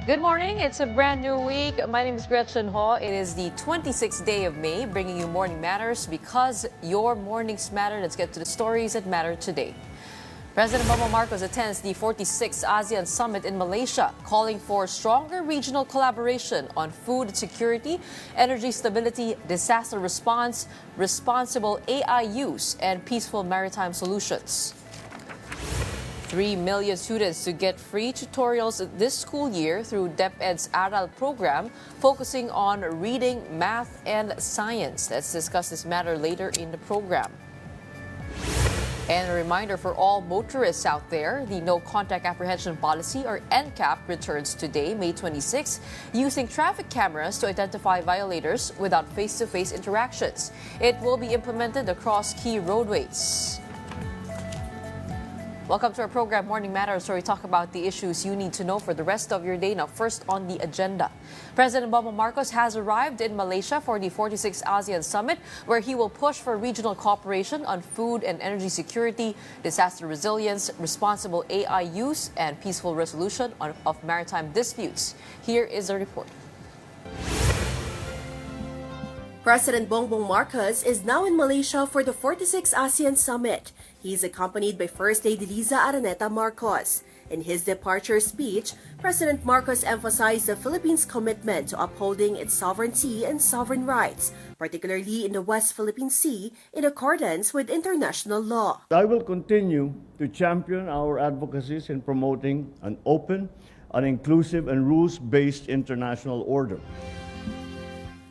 Good morning. It's a brand new week. My name is Gretchen Ho. It is the 26th day of May, bringing you Morning Matters because your mornings matter. Let's get to the stories that matter today. President Bongbong Marcos attends the 46th ASEAN Summit in Malaysia, calling for stronger regional collaboration on food security, energy stability, disaster response, responsible AI use, and peaceful maritime solutions. 3 million students to get free tutorials this school year through DepEd's Aral program, focusing on reading, math, and science. Let's discuss this matter later in the program. And a reminder for all motorists out there, the No Contact Apprehension Policy, or NCAP, returns today, May 26, using traffic cameras to identify violators without face-to-face interactions. It will be implemented across key roadways. Welcome to our program, Morning Matters, where we talk about the issues you need to know for the rest of your day. Now, first on the agenda, President Bongbong Marcos has arrived in Malaysia for the 46th ASEAN Summit, where he will push for regional cooperation on food and energy security, disaster resilience, responsible AI use, and peaceful resolution of maritime disputes. Here is a report. President Bongbong Marcos is now in Malaysia for the 46th ASEAN Summit. He is accompanied by First Lady Liza Araneta Marcos. In his departure speech, President Marcos emphasized the Philippines' commitment to upholding its sovereignty and sovereign rights, particularly in the West Philippine Sea, in accordance with international law. I will continue to champion our advocacies in promoting an open, an inclusive, and rules-based international order.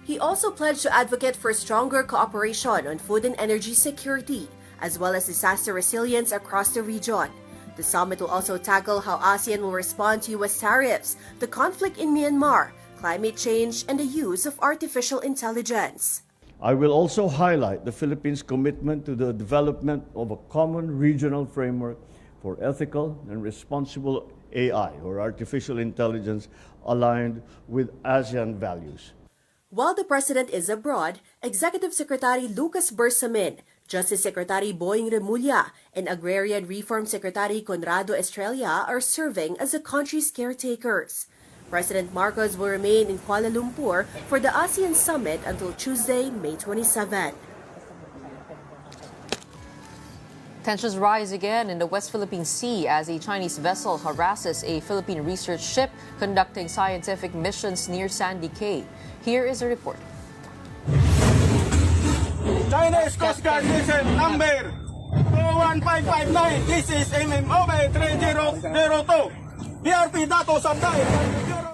He also pledged to advocate for stronger cooperation on food and energy security, as well as disaster resilience across the region. The summit will also tackle how ASEAN will respond to U.S. tariffs, the conflict in Myanmar, climate change, and the use of artificial intelligence. I will also highlight the Philippines' commitment to the development of a common regional framework for ethical and responsible AI, or artificial intelligence, aligned with ASEAN values. While the President is abroad, Executive Secretary Lucas Bersamin, Justice Secretary Boying Remulla, and Agrarian Reform Secretary Conrado Estrella are serving as the country's caretakers. President Marcos will remain in Kuala Lumpur for the ASEAN Summit until Tuesday, May 27. Tensions rise again in the West Philippine Sea as a Chinese vessel harasses a Philippine research ship conducting scientific missions near Sandy Cay. Here is a report. China's Coast Guard mission number 21559. This is MMOB 3002. BRP Dato Sanday.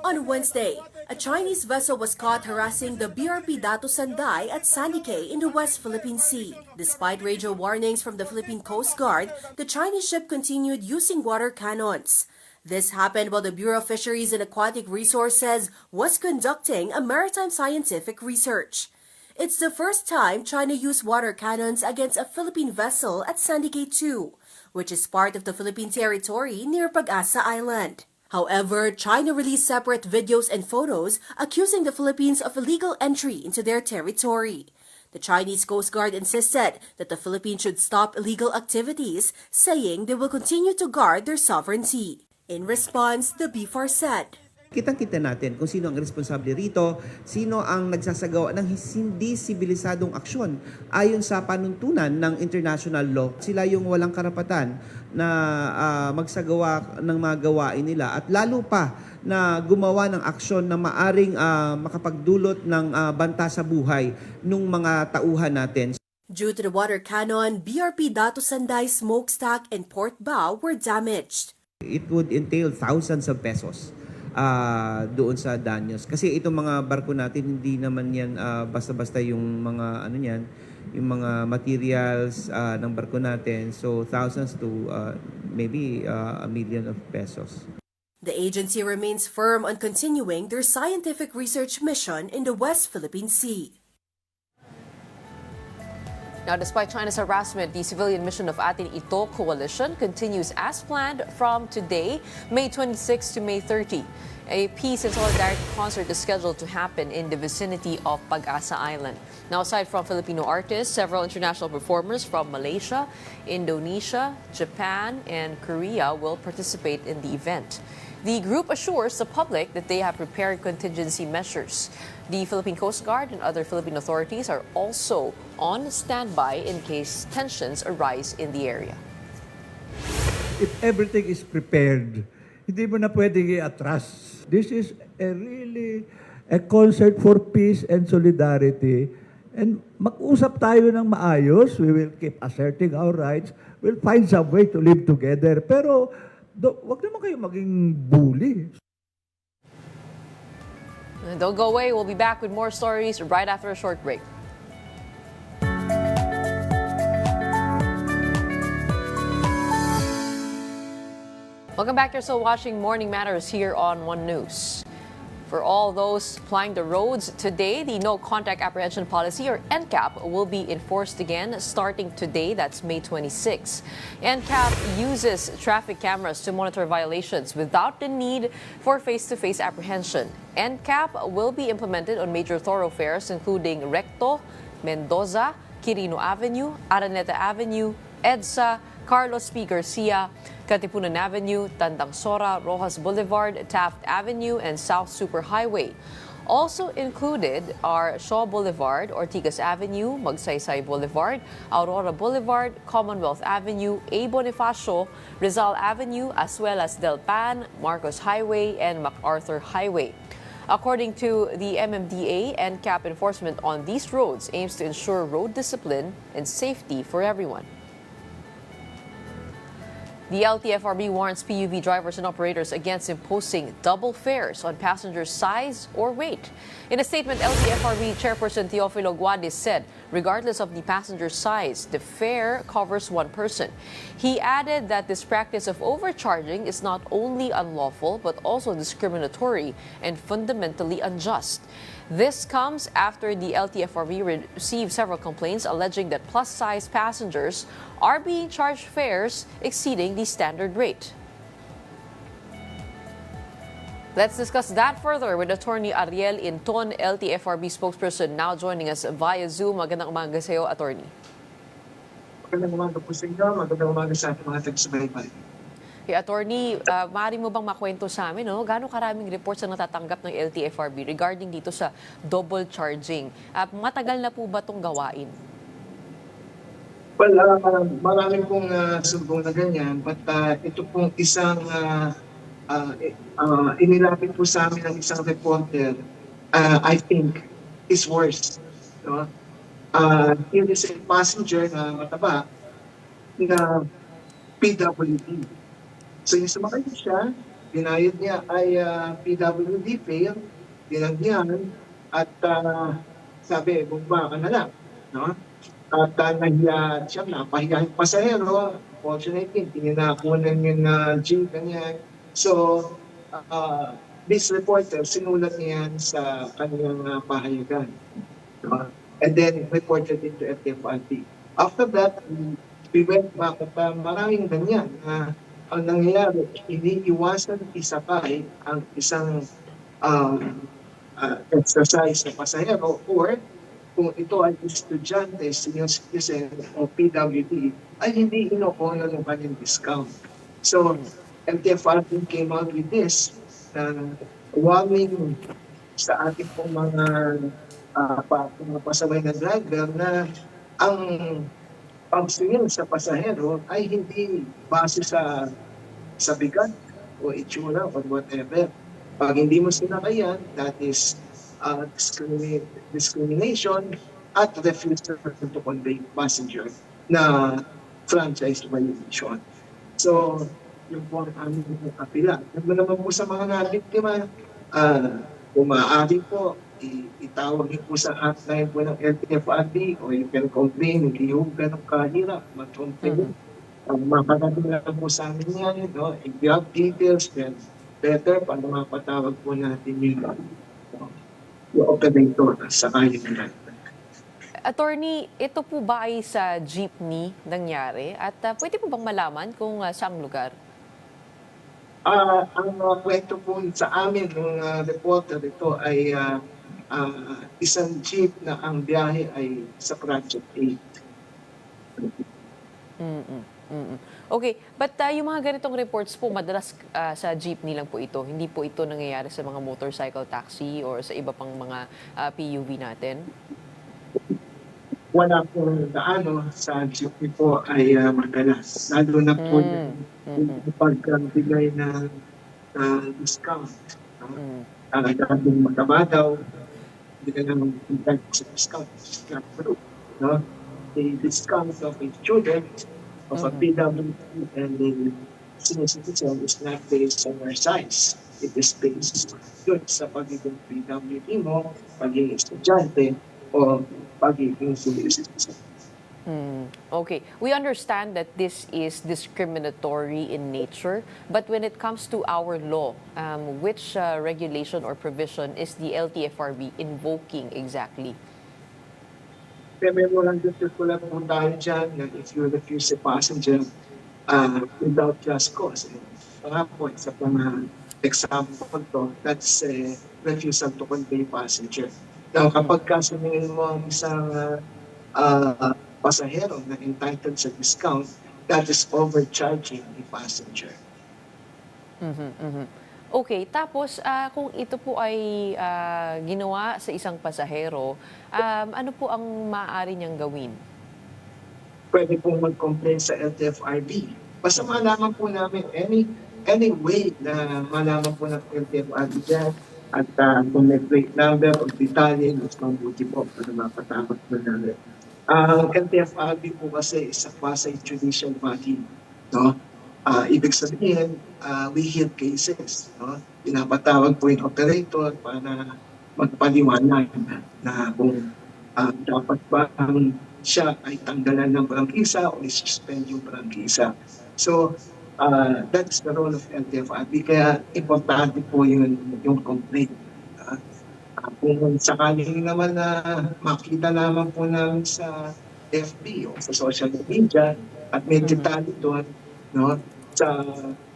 On Wednesday, a Chinese vessel was caught harassing the BRP Dato Sanday at Sandy Cay in the West Philippine Sea. Despite radio warnings from the Philippine Coast Guard, the Chinese ship continued using water cannons. This happened while the Bureau of Fisheries and Aquatic Resources was conducting a maritime scientific research. It's the first time China used water cannons against a Philippine vessel at Sandy Cay 2, which is part of the Philippine territory near Pag-asa Island. However, China released separate videos and photos accusing the Philippines of illegal entry into their territory. The Chinese Coast Guard insisted that the Philippines should stop illegal activities, saying they will continue to guard their sovereignty. In response, the BFAR said, Kitang-kita natin kung sino ang responsable rito, sino ang nagsasagawa ng hindi sibilisadong aksyon ayon sa panuntunan ng international law. Sila yung walang karapatan na magsagawa ng mga gawain nila at lalo pa na gumawa ng aksyon na maaring makapagdulot ng banta sa buhay ng mga tauhan natin. Due to the water cannon, BRP Dato Sanday smokestack and port bow were damaged. It would entail thousands of pesos doon sa danyos. Kasi itong mga barko natin, hindi naman yan basta-basta yung mga ano yan, yung mga materials ng barko natin. So thousands to maybe a million of pesos. The agency remains firm on continuing their scientific research mission in the West Philippine Sea. Now, despite China's harassment, the civilian mission of Atin Ito coalition continues as planned from today, May 26 to May 30. A peace and solidarity concert is scheduled to happen in the vicinity of Pag-asa Island. Now, aside from Filipino artists, several international performers from Malaysia, Indonesia, Japan, and Korea will participate in the event. The group assures the public that they have prepared contingency measures. The Philippine Coast Guard and other Philippine authorities are also on standby in case tensions arise in the area. If everything is prepared, hindi mo na pwedeng i-atras. This is a concert for peace and solidarity. And mag-usap tayo ng maayos. We will keep asserting our rights. We'll find some way to live together. Pero wag naman kayo maging bully. Don't go away. We'll be back with more stories right after a short break. Welcome back. You're still watching Morning Matters here on One News. For all those plying the roads today, the No Contact Apprehension Policy, or NCAP, will be enforced again starting today. That's May 26. NCAP uses traffic cameras to monitor violations without the need for face-to-face apprehension. NCAP will be implemented on major thoroughfares including Recto, Mendoza, Quirino Avenue, Araneta Avenue, EDSA, Carlos P. Garcia, Katipunan Avenue, Tandang Sora, Rojas Boulevard, Taft Avenue, and South Superhighway. Also included are Shaw Boulevard, Ortigas Avenue, Magsaysay Boulevard, Aurora Boulevard, Commonwealth Avenue, A. Bonifacio, Rizal Avenue, as well as Del Pan, Marcos Highway, and MacArthur Highway. According to the MMDA, NCAP enforcement on these roads aims to ensure road discipline and safety for everyone. The LTFRB warns PUV drivers and operators against imposing double fares on passengers' size or weight. In a statement, LTFRB Chairperson Teofilo Guadis said, regardless of the passenger's size, the fare covers one person. He added that this practice of overcharging is not only unlawful but also discriminatory and fundamentally unjust. This comes after the LTFRB received several complaints alleging that plus-size passengers are being charged fares exceeding the standard rate. Let's discuss that further with Attorney Ariel Inton, LTFRB spokesperson, now joining us via Zoom. Magandang umaga sa iyo, Attorney. Magandang umaga po sa inyo. Magandang umaga sa ating mga taga-subaybay. Attorney, maaari mo bang makwento sa amin, gaano karaming reports ang natatanggap ng LTFRB regarding dito sa double charging? Matagal na po ba itong gawain? Well, marami pong sumbong na ganyan, but ito pong isang inilapit po sa amin ng isang reporter, I think, is worse. No? It is a passenger na mataba na PWD. So yung sumakay siya, binayad niya ay PWD fare, dinagyan, at sabi, bumba ka na lang. No? At nahiya siya, napahiya yung pasahero. Fortunately, tininakunan yung jeep, ganyan. So, this reporter, sinulat niya yan sa kanyang pahayagan. No? And then reported it to LTFRB. After that, we went back at maraming ganyan. Ang nangyayari, iniiwasan isakay ang isang exercise na pasahero, or kung ito ay estudyante, senior citizen o PWD, ay hindi ino-honor ng kanyang discount. So, LTFRB came out with this warning sa ating pong mga pasaway na driver na ang pagsingil sa pasahero ay hindi base sa bigat o itsura or whatever. Pag hindi mo sinakayan, that is discrimination at refusal to convey passenger na franchise violation. So, yung po ang aming apila. Naman po sa mga biktima, kung maaari po, itawag niyo po sa hotline po ng LTFRB o you can complain, hindi yung ganong kahirap, mag-complain. Makakarating lang po sa amin yan, if you have details, then better para mapatawag po natin yung operator sa kaya nila. Attorney, ito po ba ay sa jeepney nangyari? At pwede po bang malaman kung saang lugar? Ang kwento po sa amin ng reporter ito ay isang jeep na ang biyahe ay sa Project 8. Mm. Okay, but yung mga ganitong reports po, madalas sa jeepney lang po ito. Hindi po ito nangyayari sa mga motorcycle taxi or sa iba pang mga PUV natin? Wala po gaano sa jeepney po ay madalas. Lalo na po yung pagbigay ng discount. Dating mataba daw, hindi ka naman sa discount group. No? The discount of a student, of a PWD, and the senior citizen is not based on your size. It is based yun sa pagiging PWD mo, pagiging estudyante, o pagiging senior citizen. Okay, we understand that this is discriminatory in nature, but when it comes to our law, which regulation or provision is the LTFRB invoking exactly? Kaya may walang dito ko lang kung dahil dyan na if you refuse a passenger without just cause. Mga po, sa mga example to, that's refusal to convey passenger. Now, kapag kasuningin mo ang isang pasahero na entitled sa discount, that is overcharging the passenger. Okay, tapos kung ito po ay ginawa sa isang pasahero, ano po ang maaari niyang gawin? Pwede pong mag-complain sa LTFRB. Basta malaman po namin any way na malaman po ng LTFRB dyan at kung may plate number o detalye, mas mabuti po para mapatakot po namin. Ang LTFRB po kasi is a quasi-judicial body. No? Ibig sabihin, we hear cases. No? Pinapatawag po yung operator para magpaliwanag na kung dapat ba siya ay tanggalan ng prangkisa o isuspend yung prangkisa. So, that's the role of LTFRB. Kaya importante po yung complaint. Kung sakaling naman na makita naman po namin sa FB o sa social media at may detalye doon, no, sa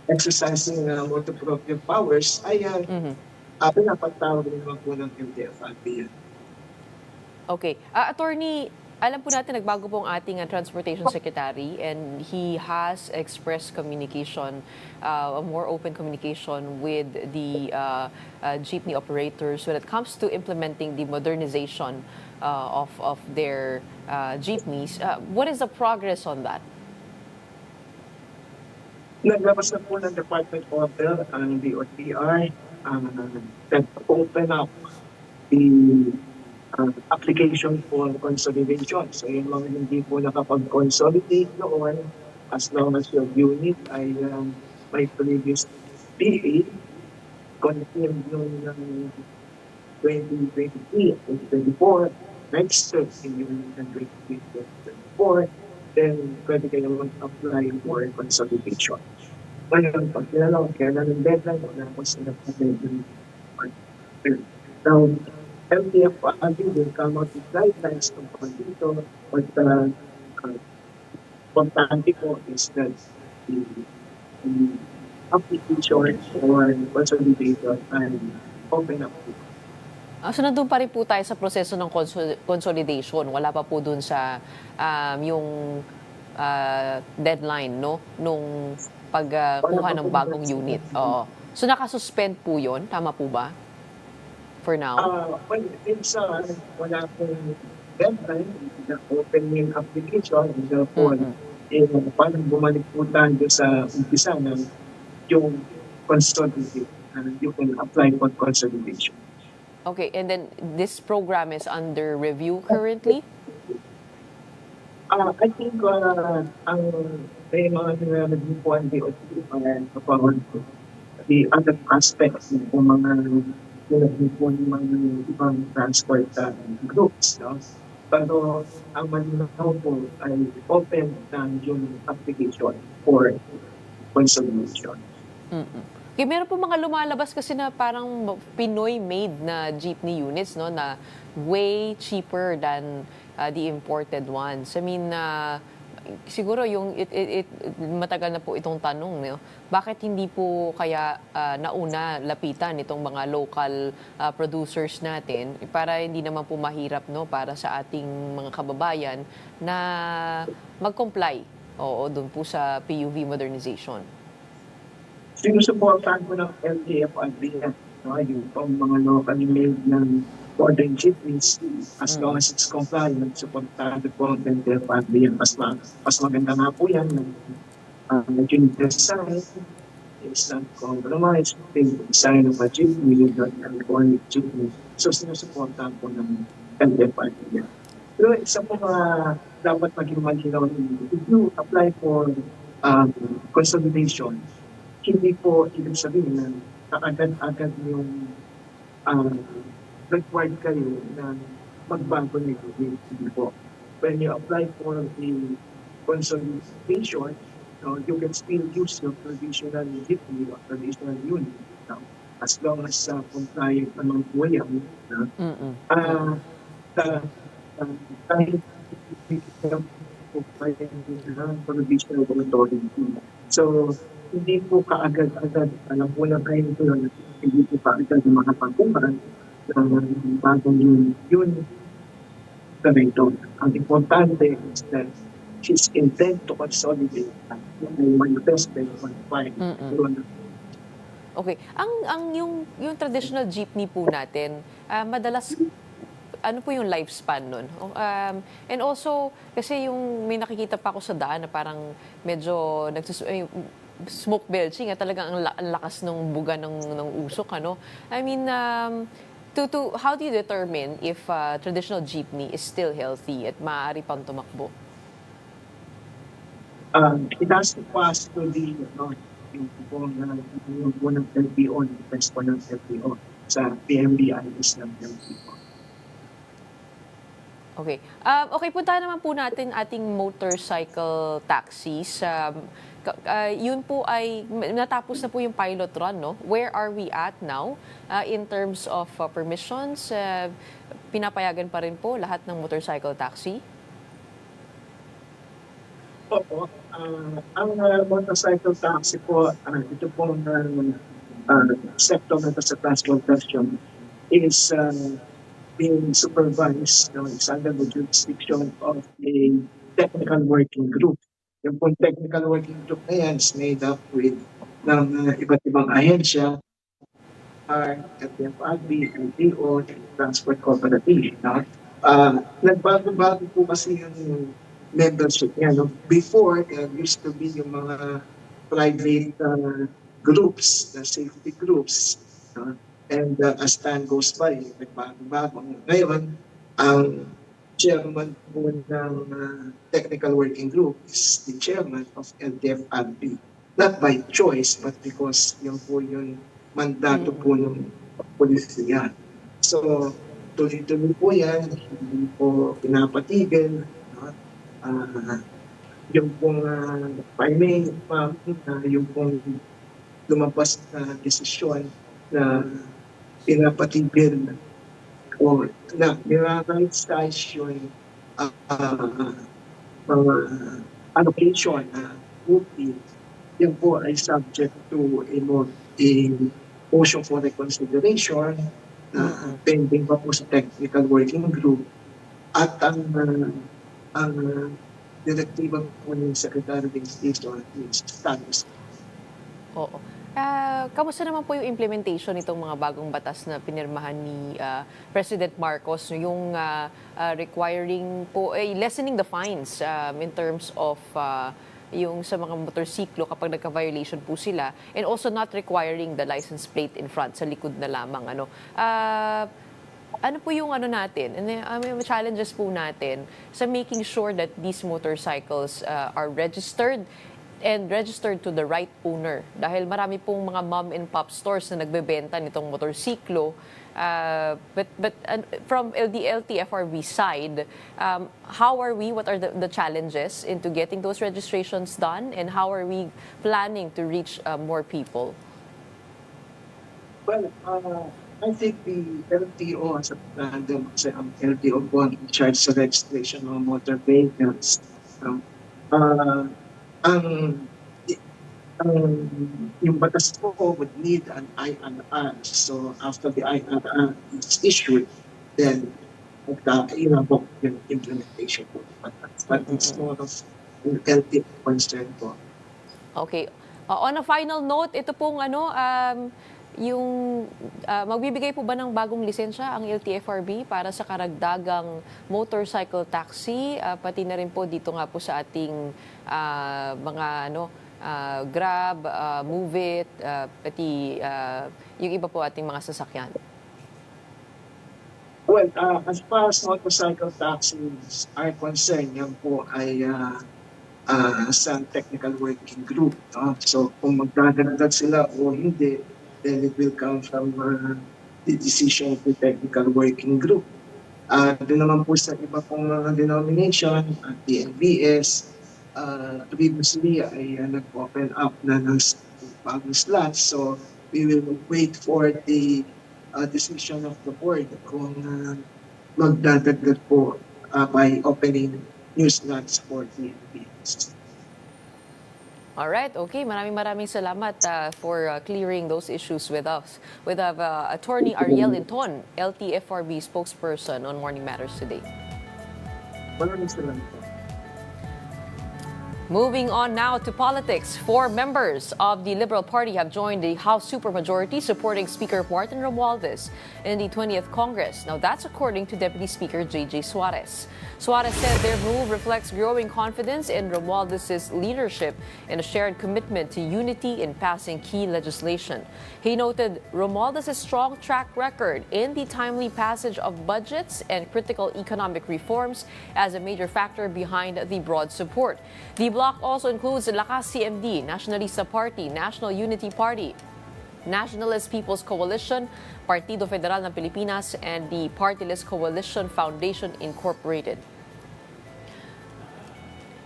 exercising motor proprio powers, ay pinapatawag naman po ng LTFRB yan. Okay. Attorney, alam po natin nagbago po ang ating Transportation Secretary and he has expressed communication, a more open communication with the jeepney operators when it comes to implementing the modernization of their jeepneys. What is the progress on that? Naglabas na po ng Department Order ang DOTR that open up the application for consolidation. So yung mga hindi po nakapag-consolidate noon, as long as your unit ay may previous PA, confirmed noong 2023 at 2024, registered in yung 2023-2024, then pwede kayo mag-apply for consolidation. Ngayon, pag tinanong, kailan ang deadline, wala po sila po deadline. Now, LTFRB will come out with guidelines tungkol dito, but importante po is that the application for consolidation ay open up po. So nandun pa rin po tayo sa proseso ng consolidation. Wala pa po dun sa yung deadline, no? Nung pagkuha ng bagong unit. Oo. So nakasuspend po yun? Tama po ba? For now? Well, it's wala pong deadline, the open yung application, and therefore, parang bumalik po tayo sa umpisa ng yung consolidation, and you can apply for consolidation. Okay, and then this program is under review currently? I think ang may mga nilalabi po ang DOT kapag the other aspects ng mga nilalabi po ng mga ibang transport groups. No? Pero ang mananaw po ay open na yung application for consolidation. Okay, meron po mga lumalabas kasi na parang Pinoy-made na jeepney units, no, na way cheaper than the imported ones. I mean, siguro yung matagal na po itong tanong, no? Bakit hindi po kaya nauna lapitan itong mga local producers natin para hindi naman po mahirap, no, para sa ating mga kababayan na mag-comply Oo, doon po sa PUV modernization. Sinusuportahan ko ng LTFRB yan. No? Yung pang mga locally made ng modern jeepneys, as long as it's compliant, supportahan ko ang LTFRB yan. Mas maganda nga po yan. Yung design is not compromised. The design of a jeepney, not an iconic jeepney. So sinusuportahan ko ng LTFRB yan. Pero isa po dapat maging malinaw, if you apply for consolidation, hindi po ibig sabihin na kaagad-agad yung required kayo na magbago nito. Hindi po. When you apply for the consolidation, you can still use your traditional jeepney or traditional unit as long as compliant naman po yan. So, hindi po kaagad-agad, alam po na kayo nito yun, hindi po kaagad makapagkumpara ng bagong yun ganito. Ang importante is that his intent to consolidate yung manifested on file. Okay. Yung traditional jeepney po natin, madalas ano po yung lifespan nun? And also, kasi yung may nakikita pa ako sa daan na parang medyo smoke belching, talagang ang lakas ng buga ng usok, ano? I mean, how do you determine if traditional jeepney is still healthy at maaari pang tumakbo? It has to pass to the yung ng LTO, yung test po ng LTO sa PMBIS ng LTO. Okay. Okay, puntahan naman po natin ating motorcycle taxis. Yun po ay natapos na po yung pilot run, no? Where are we at now in terms of permissions? Pinapayagan pa rin po lahat ng motorcycle taxi? Oo. Ang motorcycle taxi po, ito po ng sector na sa transportation is being supervised, is under the jurisdiction of a technical working group. Yung pong technical working group na yan is made up with ng iba't ibang ahensya, LTFRB, LTO, Transport Cooperative. Nagbago-bago po kasi yung membership niya. Before, there used to be yung mga private groups, the safety groups. And as time goes by, nagbago-bago. Ngayon, ang chairman po ng technical working group is the chairman of LTFRB. Not by choice, but because yun po yung mandato po ng polisiya. So, tuloy-tuloy po yan, hindi po pinapatigil. Yung pong may yung pong lumabas na desisyon na pinapatigil o na nirarightsize yung mga allocation na UP, yan po ay subject to a motion for reconsideration na pending pa po sa technical working group at ang direktiba po ng Secretary of Education is status. Oo. Kamusta naman po yung implementation nitong mga bagong batas na pinirmahan ni President Marcos, yung requiring po, lessening the fines in terms of yung sa mga motorsiklo kapag nagka-violation po sila, and also not requiring the license plate in front, sa likod na lamang. Ano po yung natin, challenges po natin sa making sure that these motorcycles are registered and registered to the right owner. Dahil marami pong mga mom and pop stores na nagbebenta nitong motorsiklo. But from LTFRB side, what are the challenges into getting those registrations done, and how are we planning to reach more people? Well, I think the LTO as a random, kasi ang LTO po ang in-charge sa registration ng motor vehicles. Yung batas po would need an IRR. So after the IRR is issued, then yung implementation po. But it's more of LTFRB concern po. Okay. On a final note, ito pong yung magbibigay po ba ng bagong lisensya ang LTFRB para sa karagdagang motorcycle taxi, pati na rin po dito nga po sa ating mga Grab, Move It, pati yung iba po ating mga sasakyan? Well, as far as motorcycle taxis are concerned, yan po ay sa technical working group. So kung magdadagdag sila o hindi, then it will come from the decision of the technical working group. Doon naman po sa iba pong mga denomination, the NBS, previously ay nag-open up na ng bagong slots. So we will wait for the decision of the board kung magdadagdag po by opening new slots for the NBS. All right, okay. Maraming salamat for clearing those issues with us. We have Attorney Ariel Inton, LTFRB spokesperson on Morning Matters today. Maraming salamat po. Moving on now to politics. 4 members of the Liberal Party have joined the House supermajority supporting Speaker Martin Romualdez in the 20th Congress. Now that's according to Deputy Speaker J.J. Suarez. Suarez said their move reflects growing confidence in Romualdez's leadership and a shared commitment to unity in passing key legislation. He noted Romualdez's strong track record in the timely passage of budgets and critical economic reforms as a major factor behind the broad support. The bloc also includes the Lakas CMD, Nationalista Party, National Unity Party, Nationalist People's Coalition, Partido Federal ng Pilipinas, and the Partyless Coalition Foundation Incorporated.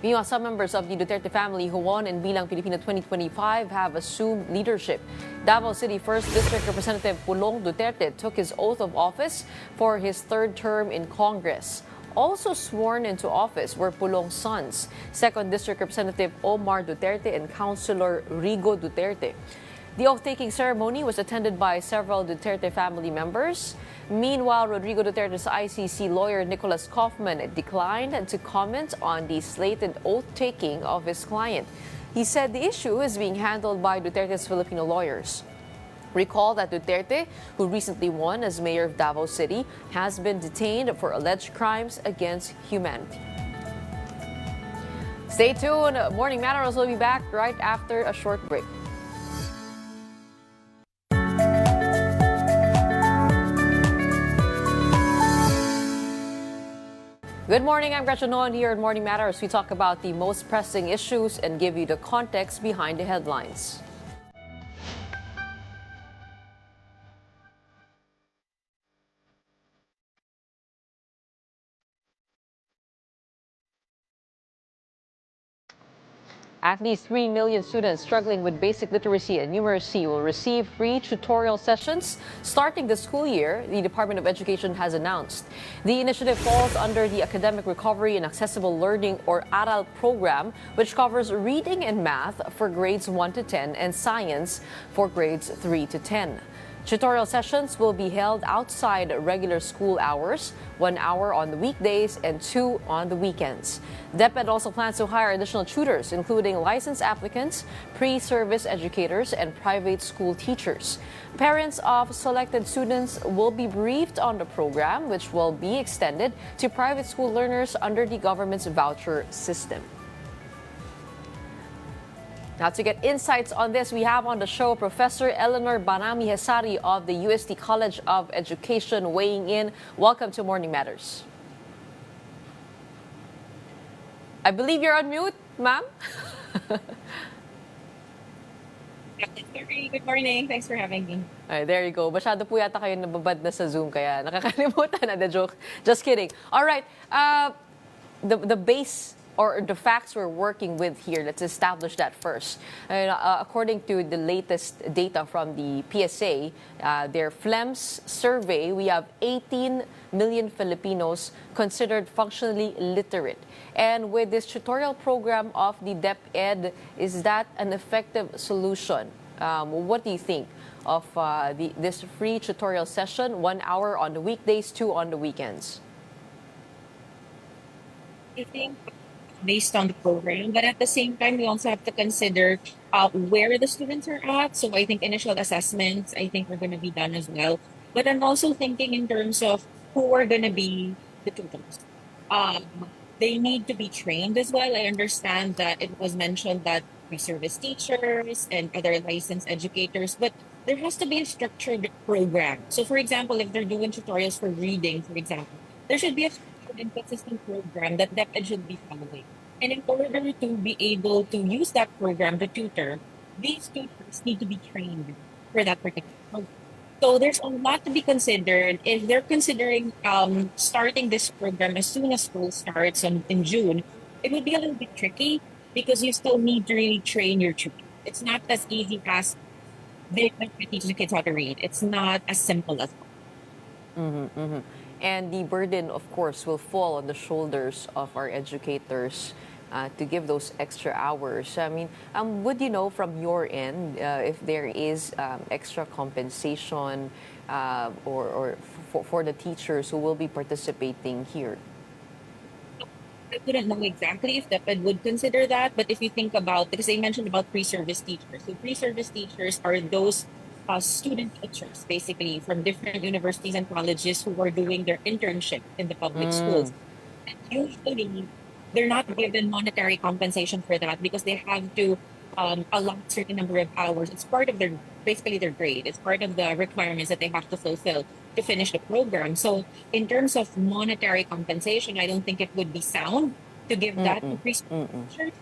Meanwhile, some members of the Duterte family who won in Bilang Pilipino 2025 have assumed leadership. Davao City 1st District Representative Pulong Duterte took his oath of office for his 3rd term in Congress. Also sworn into office were Pulong's sons, 2nd District Representative Omar Duterte and Councilor Rigo Duterte. The oath-taking ceremony was attended by several Duterte family members. Meanwhile, Rodrigo Duterte's ICC lawyer Nicholas Kaufman declined to comment on the slated oath-taking of his client. He said the issue is being handled by Duterte's Filipino lawyers. Recall that Duterte, who recently won as mayor of Davao City, has been detained for alleged crimes against humanity. Stay tuned. Morning Matters will be back right after a short break. Good morning, I'm Gretchen Ho, and here at Morning Matters, we talk about the most pressing issues and give you the context behind the headlines. At least 3 million students struggling with basic literacy and numeracy will receive free tutorial sessions starting the school year, the Department of Education has announced. The initiative falls under the Academic Recovery and Accessible Learning or ARAL program, which covers reading and math for grades 1 to 10 and science for grades 3 to 10. Tutorial sessions will be held outside regular school hours, 1 hour on the weekdays and 2 on the weekends. DepEd also plans to hire additional tutors, including licensed applicants, pre-service educators, and private school teachers. Parents of selected students will be briefed on the program, which will be extended to private school learners under the government's voucher system. Now, to get insights on this, we have on the show Professor Eleanor Bahrami-Hessari of the UST College of Education weighing in. Welcome to Morning Matters. I believe you're on mute, ma'am. Good morning. Thanks for having me. All right, there you go. Masyado po yata kayo nababad na sa Zoom, kaya nakakalimutan na. The joke. Just kidding. All right. The base or the facts we're working with here, let's establish that first. According to the latest data from the PSA, their FLEMS survey, we have 18 million Filipinos considered functionally literate. And with this tutorial program of the DepEd, is that an effective solution? What do you think of this free tutorial session, 1 hour on the weekdays, 2 on the weekends? I think based on the program. But at the same time, we also have to consider where the students are at. So I think initial assessments, I think, are going to be done as well. But I'm also thinking in terms of who are going to be the tutors. They need to be trained as well. I understand that it was mentioned that pre-service teachers and other licensed educators, but there has to be a structured program. So, for example, if they're doing tutorials for reading, for example, there should be a structured and consistent program that DepEd should be following. And in order to be able to use that program to tutor, these tutors need to be trained for that particular program. So there's a lot to be considered. If they're considering starting this program as soon as school starts in June, it would be a little bit tricky because you still need to really train your children. It's not as easy as they teach the kids how to read. It's not as simple as that. And the burden, of course, will fall on the shoulders of our educators to give those extra hours. I mean, would you know from your end if there is extra compensation or for the teachers who will be participating here? I wouldn't know exactly if DepEd would consider that, but if you think about, because I mentioned about pre-service teachers. So pre-service teachers are those student teachers, basically, from different universities and colleges who are doing their internship in the public schools. And usually, they're not given monetary compensation for that because they have to allot certain number of hours. It's part of their, basically their grade. It's part of the requirements that they have to fulfill to finish the program. So in terms of monetary compensation, I don't think it would be sound to give that to teachers.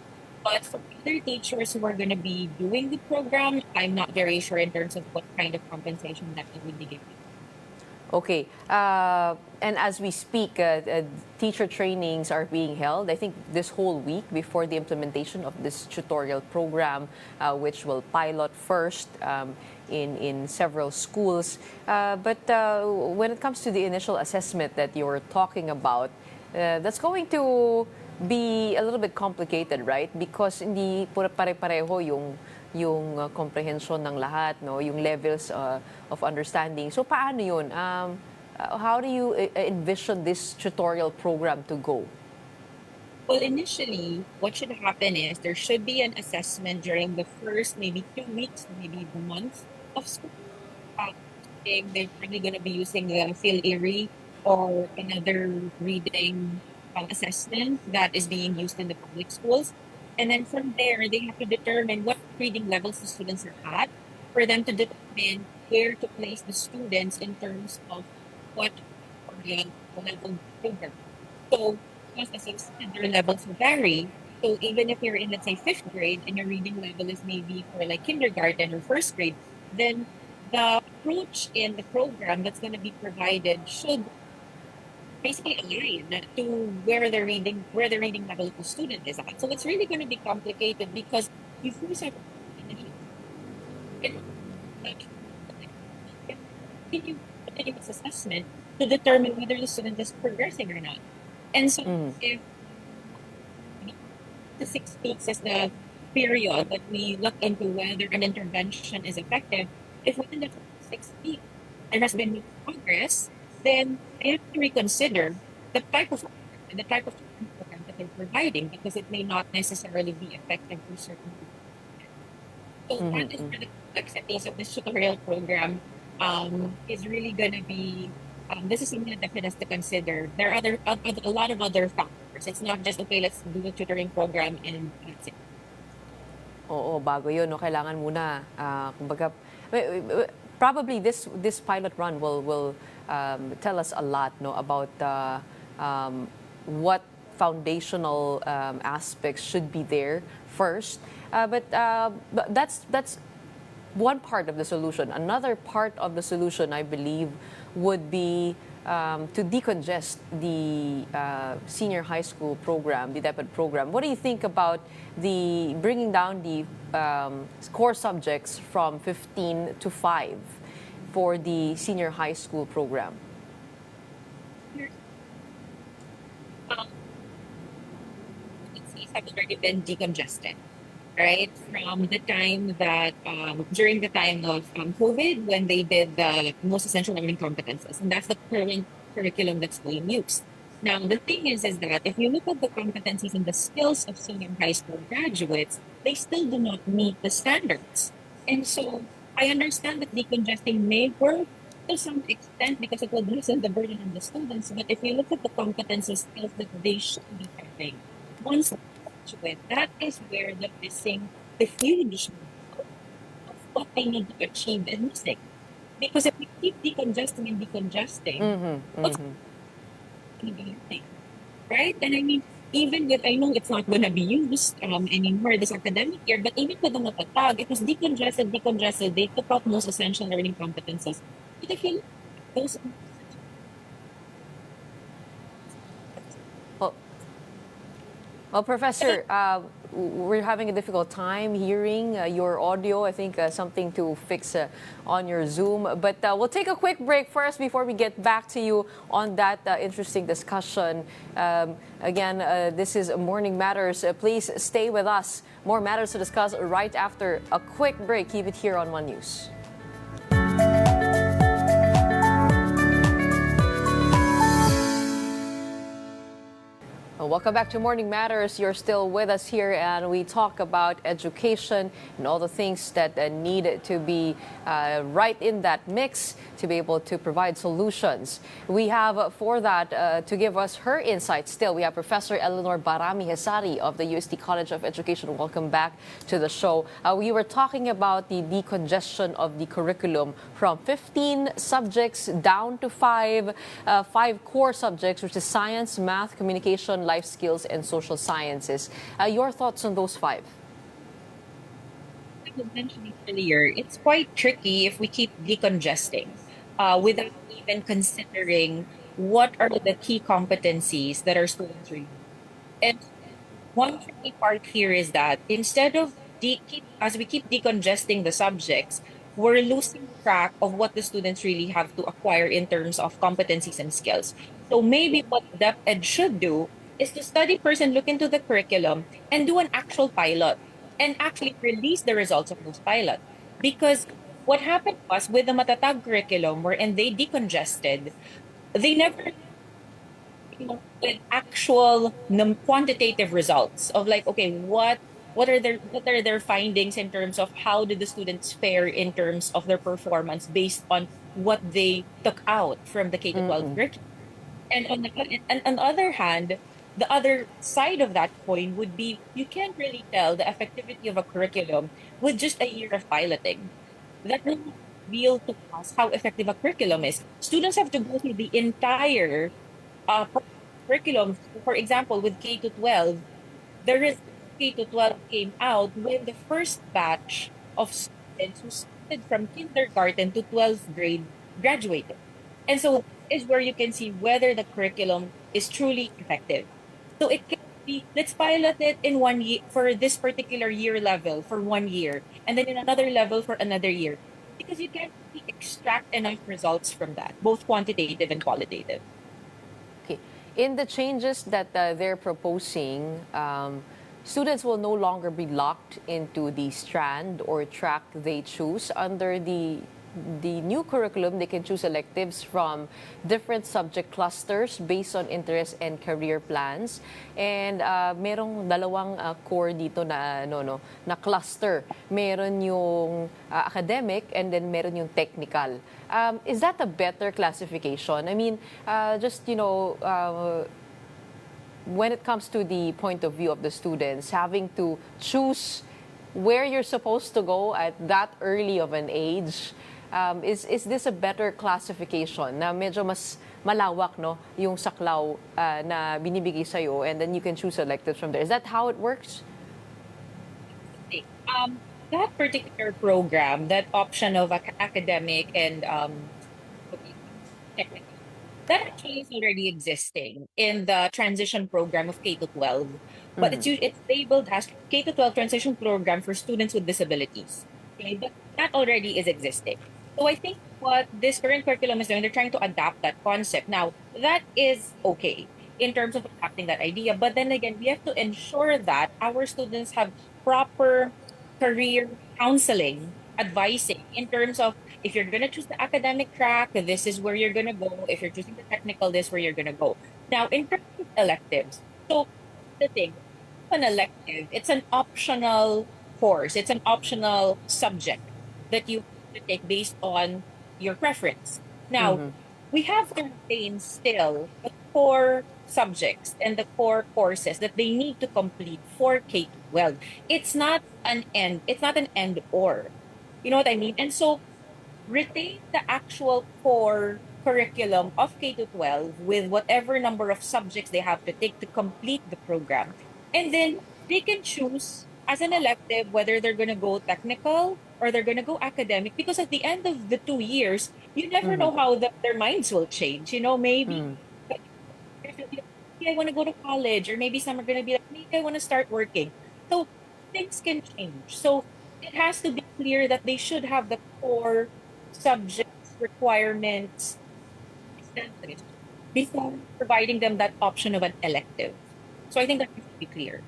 But for other teachers who are going to be doing the program, I'm not very sure in terms of what kind of compensation that they would be given. Okay. And as we speak, teacher trainings are being held, I think, this whole week before the implementation of this tutorial program, which will pilot first in several schools. But when it comes to the initial assessment that you're talking about, that's going to be a little bit complicated, right? Because hindi pare-pareho yung comprehension ng lahat, no, yung levels of understanding. So paano yun? How do you envision this tutorial program to go? Well, initially, what should happen is there should be an assessment during the first maybe 2 weeks, maybe the month of school. They're probably going to be using the Phil Erie or another reading assessment that is being used in the public schools. And then from there, they have to determine what reading levels the students are at for them to determine where to place the students in terms of what level program. So, because as you said, their levels vary. So even if you're in, let's say, 5th grade and your reading level is maybe for like kindergarten or 1st grade, then the approach in the program that's going to be provided should basically align to where the reading level of the student is at. So it's really going to be complicated because you first have continuous assessment to determine whether the student is progressing or not. And so if the 6 weeks is the period that we look into whether an intervention is effective, if within the 6 weeks there has been no progress, then they have to reconsider the type of program that they're providing because it may not necessarily be effective for certain people. So that is where the complexities of this tutorial program is really going to be. This is something that DepEd has to consider. There are a lot of other factors. It's not just, okay, let's do the tutoring program and that's it. Oo, bago yun, no? Kailangan muna, kumbaga, probably this pilot run will tell us a lot, no, about what foundational aspects should be there first. But that's one part of the solution. Another part of the solution, I believe, would be to decongest the senior high school program, the DepEd program. What do you think about the bringing down the core subjects from 15 to 5 for the senior high school program? It's have already been decongested. Right, from the time that during the time of COVID, when they did the most essential learning competences, and that's the current curriculum that's being used. Now, the thing is that if you look at the competencies and the skills of senior high school graduates, they still do not meet the standards. And so I understand that decongesting may work to some extent because it will lessen the burden on the students. But if you look at the competency skills that they should be having, once they graduate, that is where the huge of what they need to achieve is missing. Because if we keep decongesting and decongesting, what's going to be happening? Right? And I mean, even with, I know it's not going to be used anymore this academic year, but even with the matatag, it was decongested. They took out most essential learning competencies. But if you look at those, Well, Well, Professor, we're having a difficult time hearing your audio. I think something to fix on your Zoom. But we'll take a quick break first before we get back to you on that interesting discussion. Again, this is Morning Matters. Please stay with us. More matters to discuss right after a quick break. Keep it here on One News. Welcome back to Morning Matters. You're still with us here, and we talk about education and all the things that need to be right in that mix to be able to provide solutions. We have for that to give us her insights. Still, we have Professor Eleanor Bahrami-Hessari of the UST College of Education. Welcome back to the show. We were talking about the decongestion of the curriculum from 15 subjects down to five core subjects, which is science, math, communication, life skills, and social sciences. Your thoughts on those five? Like I was mentioning earlier, it's quite tricky if we keep decongesting without even considering what are the key competencies that our students really need. And one tricky part here is that instead of as we keep decongesting the subjects, we're losing track of what the students really have to acquire in terms of competencies and skills. So maybe what DepEd should do is to study first and look into the curriculum and do an actual pilot and actually release the results of those pilots. Because what happened was with the Matatag curriculum, wherein they decongested, they never with actual quantitative results of like, okay, what are their findings in terms of how did the students fare in terms of their performance based on what they took out from the K to 12 curriculum. And on the other hand, the other side of that coin would be you can't really tell the effectivity of a curriculum with just a year of piloting. That will not reveal to us how effective a curriculum is. Students have to go through the entire uh, curriculum. For example, with K to 12, the result of K to 12 came out when the first batch of students who started from kindergarten to 12th grade graduated. And so is where you can see whether the curriculum is truly effective. So it can be, let's pilot it in 1 year for this particular year level for 1 year, and then in another level for another year. Because you can't really extract enough results from that, both quantitative and qualitative. Okay. In the changes that they're proposing, students will no longer be locked into the strand or track they choose. Under the new curriculum, they can choose electives from different subject clusters based on interest and career plans. And merong dalawang core dito na na cluster. Meron yung academic and then meron yung technical. Is that a better classification? I mean, when it comes to the point of view of the students, having to choose where you're supposed to go at that early of an age, is this a better classification na medyo mas malawak yung saklaw na binibigay sa'yo, and then you can choose electives from there? Is that how it works? That particular program, that option of academic and technical, that actually is already existing in the transition program of K to 12. But it's labeled as K to 12 transition program for students with disabilities. Okay, but that already is existing. So I think what this current curriculum is doing, they're trying to adapt that concept. Now, that is okay in terms of adapting that idea. But then again, we have to ensure that our students have proper career counseling, advising in terms of if you're going to choose the academic track, this is where you're going to go. If you're choosing the technical, this is where you're going to go. Now, in terms of electives, so the thing, an elective, it's an optional course, it's an optional subject that you have to take based on your preference. Now, we have to retain still the core subjects and the core courses that they need to complete for K to 12. It's not an end or. You know what I mean? And so retain the actual core curriculum of K to 12 with whatever number of subjects they have to take to complete the program. And then they can choose as an elective whether they're going to go technical or they're going to go academic, because at the end of the 2 years, you never know how their minds will change. You know, maybe maybe I want to go to college, or maybe some are going to be like, maybe I want to start working. So things can change. So it has to be clear that they should have the core subjects, requirements established before providing them that option of an elective. So I think that needs to be clear.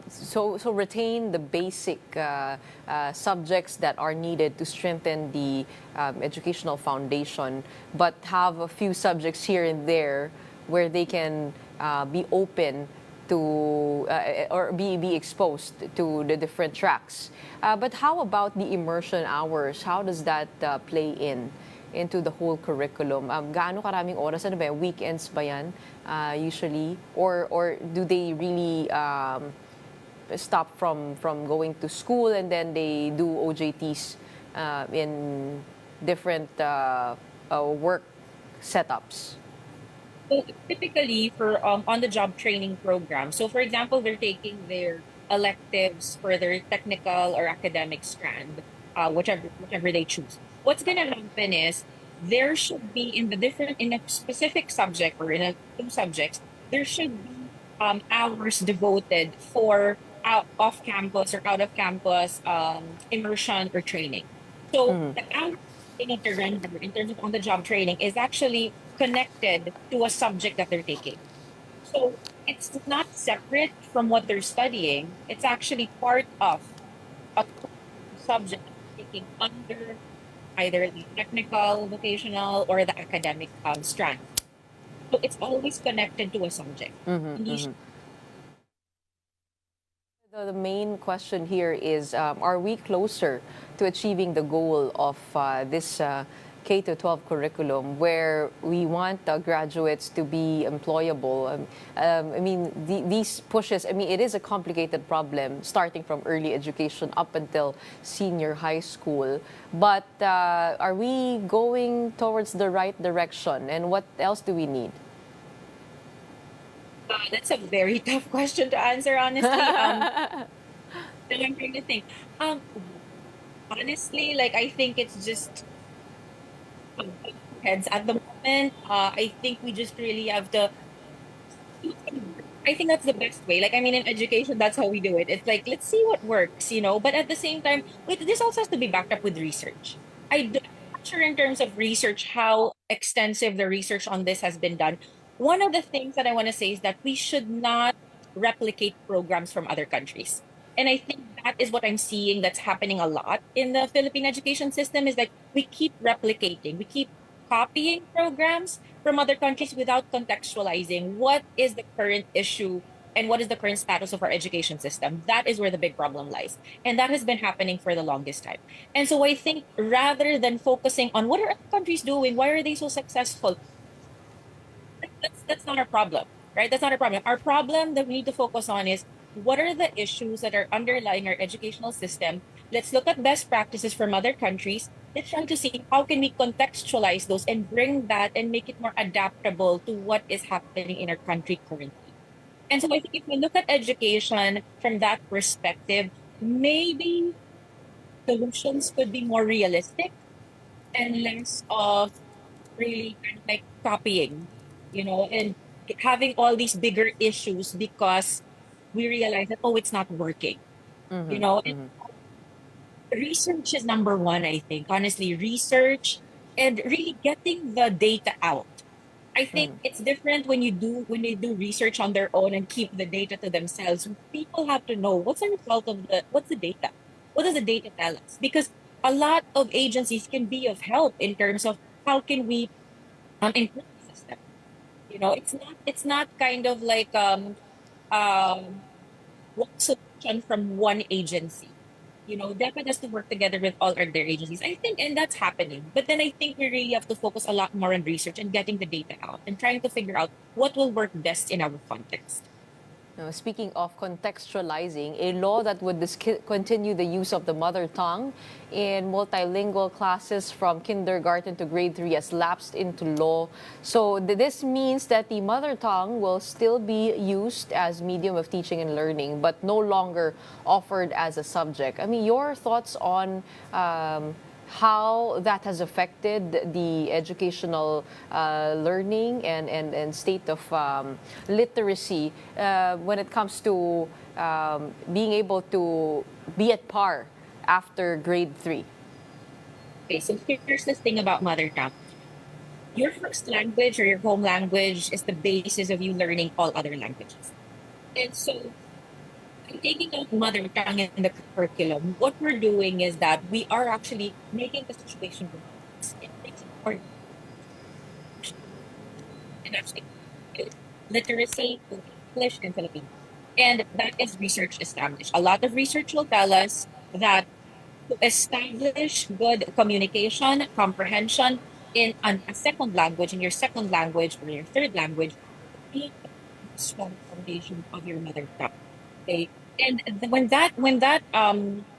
So retain the basic subjects that are needed to strengthen the educational foundation, but have a few subjects here and there where they can be open to or be exposed to the different tracks. But how about the immersion hours? How does that play into the whole curriculum? Gaano karaming oras? Ano ba yan? Weekends ba yan usually? Or do they really stop from going to school and then they do OJTs in different work setups? So typically for on-the-job training program, so for example, they're taking their electives for their technical or academic strand, whichever they choose. What's gonna happen is there should be in a specific subject or in a two subjects, there should be hours devoted for off campus or out of campus immersion or training. So the hours they need to render in terms of on the job training is actually connected to a subject that they're taking. So it's not separate from what they're studying. It's actually part of a subject that they're taking under either the technical, vocational, or the academic strand. So it's always connected to a subject. The main question here is, are we closer to achieving the goal of this K-12 curriculum where we want graduates to be employable? I mean, these pushes, I mean, it is a complicated problem starting from early education up until senior high school. But are we going towards the right direction? And what else do we need? That's a very tough question to answer, honestly. I'm trying to think. Honestly, like I think it's just heads at the moment. I think we just really have to. I think that's the best way. Like I mean, in education, that's how we do it. It's like let's see what works, you know. But at the same time, this also has to be backed up with research. I'm not sure in terms of research how extensive the research on this has been done. One of the things that I want to say is that we should not replicate programs from other countries. And I think that is what I'm seeing that's happening a lot in the Philippine education system is that we keep replicating, we keep copying programs from other countries without contextualizing what is the current issue and what is the current status of our education system. That is where the big problem lies. And that has been happening for the longest time. And so I think rather than focusing on what are other countries doing, why are they so successful, that's not our problem, right? That's not our problem. Our problem that we need to focus on is what are the issues that are underlying our educational system. Let's look at best practices from other countries. Let's try to see how can we contextualize those and bring that and make it more adaptable to what is happening in our country currently. And so I think if we look at education from that perspective, maybe solutions could be more realistic and less of really kind of like copying, you know, and having all these bigger issues because we realize that, oh, it's not working, you know. And research is number one, I think, honestly, research and really getting the data out. I think it's different when they do research on their own and keep the data to themselves. People have to know what's the result of what's the data? What does the data tell us? Because a lot of agencies can be of help in terms of how can we improve the system. You know, it's not kind of like one solution from one agency. You know, DepEd has to work together with all other agencies. I think, and that's happening. But then I think we really have to focus a lot more on research and getting the data out and trying to figure out what will work best in our context. Now, speaking of contextualizing, a law that would discontinue the use of the mother tongue in multilingual classes from kindergarten to grade 3 has lapsed into law. So this means that the mother tongue will still be used as medium of teaching and learning, but no longer offered as a subject. I mean, your thoughts on how that has affected the educational learning and state of literacy when it comes to being able to be at par after grade 3. Okay, so here's the thing about mother tongue. Your first language or your home language is the basis of you learning all other languages. And so taking out mother tongue in the curriculum, what we're doing is that we are actually making the situation worse. It makes it more and actually literacy, English, and Filipino. And that is research established. A lot of research will tell us that to establish good communication, comprehension in a second language, in your second language or your third language, you need a strong foundation of your mother tongue. Okay. And when that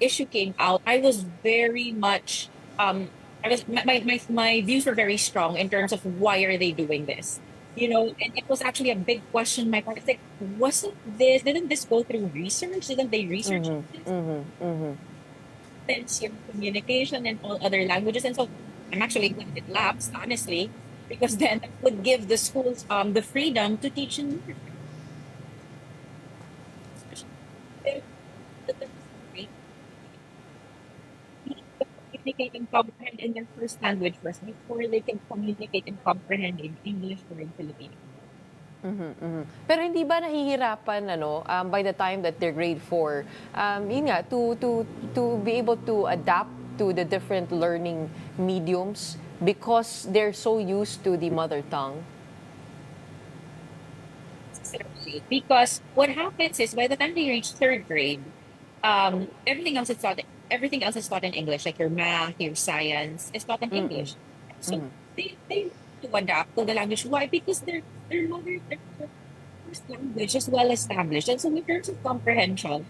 issue came out, I was very much I was my views were very strong in terms of why are they doing this, you know, and it was actually a big question. My part, it's like, didn't this go through research? Didn't they research this? Your communication and all other languages, and so I'm actually glad it lapsed, honestly, because then it would give the schools the freedom to teach in communicate and comprehend in their first language first before they can communicate and comprehend in English or in Filipino. Pero hindi ba nahihirapan by the time that they're grade 4 yun nga, to be able to adapt to the different learning mediums because they're so used to the mother tongue? Because what happens is by the time they reach third grade, everything else is taught in English, like your math, your science is taught in English. So they to adapt to the language. Why? Because their first language is well established. And so in terms of comprehension,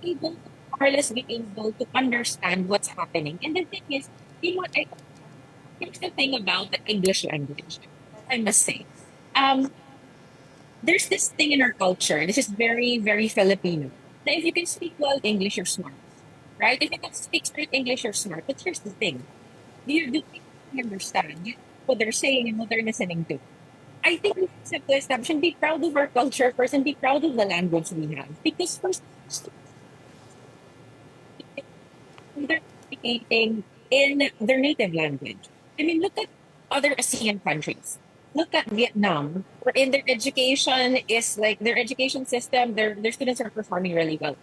able to more or less be able to understand what's happening. And the thing is, you know what, here's the thing about the English language, I must say. There's this thing in our culture, this is very, very Filipino. Now, if you can speak well English, you're smart, right? If you can speak straight English, you're smart. But here's the thing. Do you understand what they're saying and what they're listening to? I think we have to establish and be proud of our culture first and be proud of the language we have. Because first, they're communicating in their native language. I mean, look at other ASEAN countries. Look at Vietnam, wherein their education is like their education system, their students are performing really well.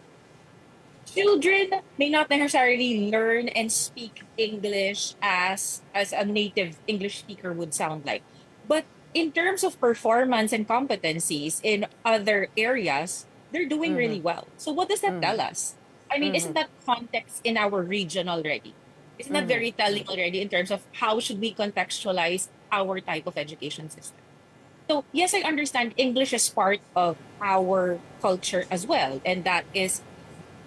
Children may not necessarily learn and speak English as a native English speaker would sound like. But in terms of performance and competencies in other areas, they're doing really well. So what does that tell us? I mean, isn't that context in our region already? Isn't that very telling already in terms of how should we contextualize our type of education system? So yes, I understand English is part of our culture as well, and that is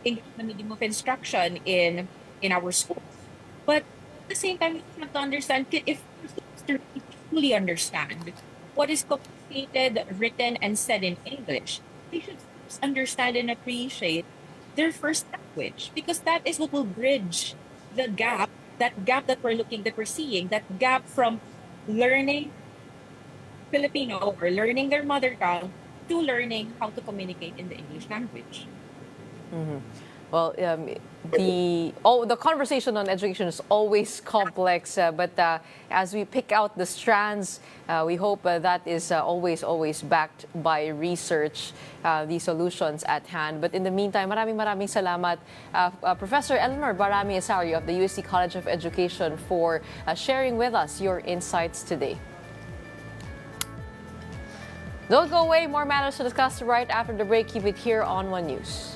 English the medium of instruction in our schools. But at the same time, we have to understand if students truly understand what is communicated, written, and said in English, they should first understand and appreciate their first language, because that is what will bridge the gap, that we're seeing, that gap from learning Filipino or learning their mother tongue to learning how to communicate in the English language. Well, the conversation on education is always complex, but as we pick out the strands, we hope that is always backed by research, the solutions at hand. But in the meantime, maraming salamat, Professor Eleanor Bahrami-Hessari of the UST College of Education for sharing with us your insights today. Don't go away. More matters to discuss right after the break. Keep it here on One News.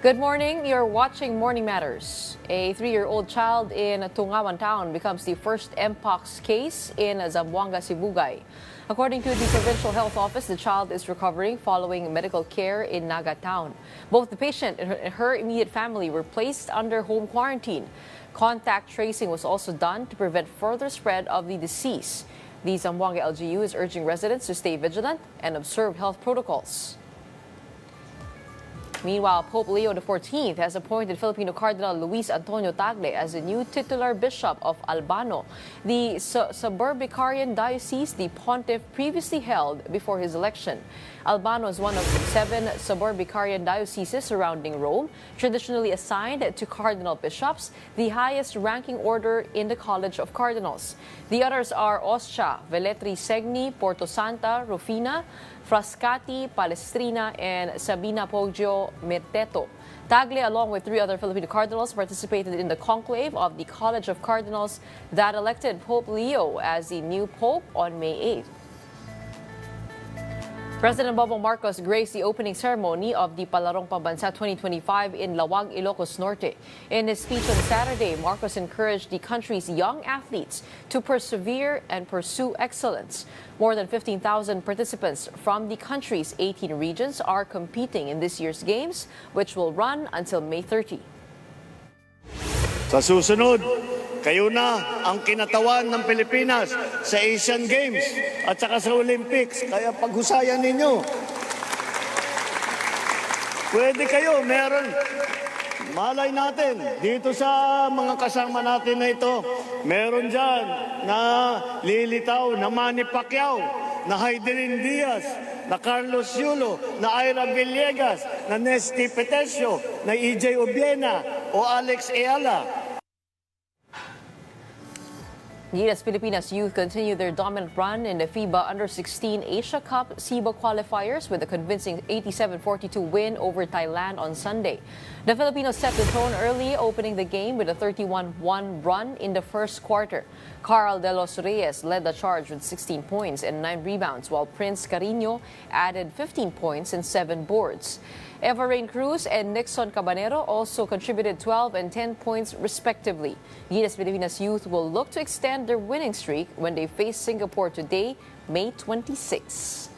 Good morning. You're watching Morning Matters. A 3-year-old child in Tungawan Town becomes the first Mpox case in Zamboanga, Sibugay. According to the Provincial Health Office, the child is recovering following medical care in Naga Town. Both the patient and her immediate family were placed under home quarantine. Contact tracing was also done to prevent further spread of the disease. The Zamboanga LGU is urging residents to stay vigilant and observe health protocols. Meanwhile, Pope Leo XIV has appointed Filipino Cardinal Luis Antonio Tagle as the new titular bishop of Albano, the Suburbicarian diocese the pontiff previously held before his election. Albano is one of 7 Suburbicarian dioceses surrounding Rome, traditionally assigned to cardinal bishops, the highest ranking order in the College of Cardinals. The others are Ostia, Velletri Segni, Porto Santa, Rufina, Frascati, Palestrina, and Sabina Poggio Merteto. Tagle, along with 3 other Filipino cardinals, participated in the conclave of the College of Cardinals that elected Pope Leo as the new pope on May 8th. President Bongbong Marcos graced the opening ceremony of the Palarong Pambansa 2025 in Lawag, Ilocos Norte. In his speech on Saturday, Marcos encouraged the country's young athletes to persevere and pursue excellence. More than 15,000 participants from the country's 18 regions are competing in this year's games, which will run until May 30. Sa susunod, kayo na ang kinatawan ng Pilipinas sa Asian Games at saka sa Olympics. Kaya paghusayan ninyo. Pwede kayo, meron. Malay natin, dito sa mga kasama natin na ito, meron dyan na lilitaw, na Manny Pacquiao, na Hayderin Diaz, na Carlos Yulo, na Ira Villegas, na Nesty Petesio, na EJ Obiena o Alex Eala. Gilas Pilipinas youth continue their dominant run in the FIBA Under-16 Asia Cup SEABA qualifiers with a convincing 87-42 win over Thailand on Sunday. The Filipinos set the tone early, opening the game with a 31-1 run in the first quarter. Carl De Los Reyes led the charge with 16 points and 9 rebounds, while Prince Carino added 15 points and 7 boards. Eva Rain Cruz and Nixon Cabanero also contributed 12 and 10 points respectively. Gilas Pilipinas youth will look to extend their winning streak when they face Singapore today, May 26.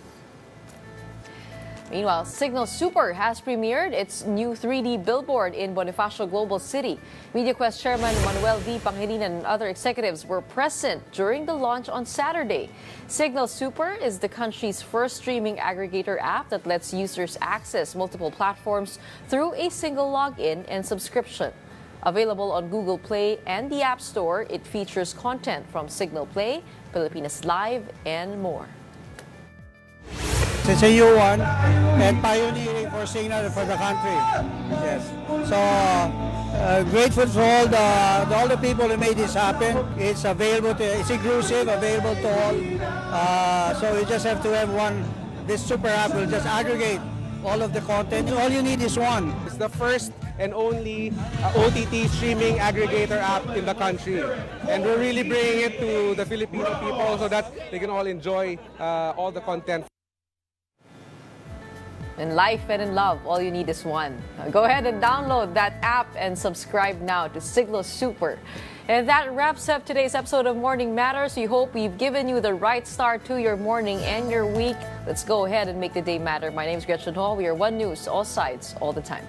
Meanwhile, Signal Super has premiered its new 3D billboard in Bonifacio Global City. MediaQuest Chairman Manuel V. Pangilinan and other executives were present during the launch on Saturday. Signal Super is the country's first streaming aggregator app that lets users access multiple platforms through a single login and subscription. Available on Google Play and the App Store, it features content from Signal Play, Pilipinas Live, and more. It's a new one and pioneering for Signal for the country. Yes. So grateful for all the people who made this happen. It's available it's inclusive, available to all. So you just have to have one. This super app will just aggregate all of the content. All you need is one. It's the first and only OTT streaming aggregator app in the country. And we're really bringing it to the Filipino people so that they can all enjoy all the content. In life and in love, all you need is one. Go ahead and download that app and subscribe now to Signal Super. And that wraps up today's episode of Morning Matters. We hope we've given you the right start to your morning and your week. Let's go ahead and make the day matter. My name is Gretchen Ho. We are One News, all sides, all the time.